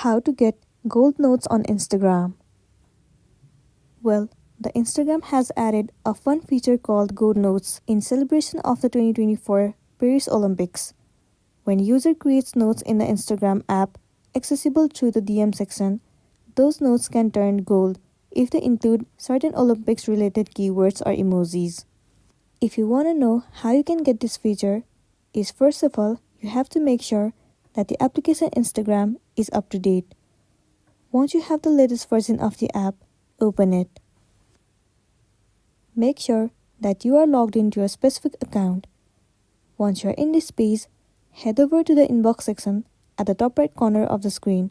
How to get gold notes on Instagram. Well, the Instagram has added a fun feature called Gold Notes in celebration of the 2024 Paris Olympics. When user creates notes in the Instagram app accessible through the DM section, those notes can turn gold if they include certain Olympics related keywords or emojis. If you want to know how you can get this feature, is first of all, you have to make sure that the application Instagram is up to date. Once you have the latest version of the app, open it. Make sure that you are logged into your specific account. Once you are in this page, head over to the inbox section at the top right corner of the screen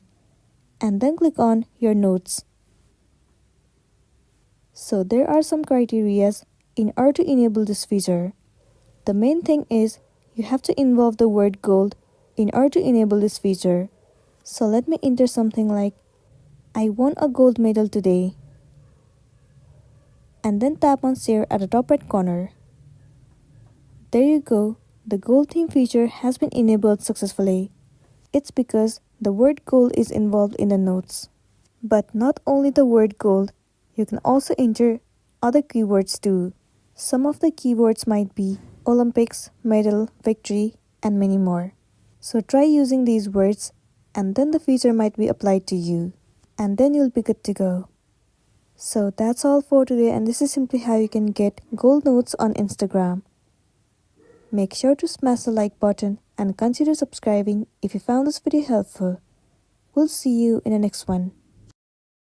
and then click on your notes. So there are some criteria in order to enable this feature. The main thing is you have to involve the word gold in order to enable this feature. So let me enter something like, I won a gold medal today. And then tap on share at the top right corner. There you go, the gold theme feature has been enabled successfully. It's because the word gold is involved in the notes. But not only the word gold, you can also enter other keywords too. Some of the keywords might be Olympics, medal, victory, and many more. So try using these words and then the feature might be applied to you. And then you'll be good to go. So that's all for today, and this is simply how you can get gold notes on Instagram. Make sure to smash the like button and consider subscribing if you found this video helpful. We'll see you in the next one.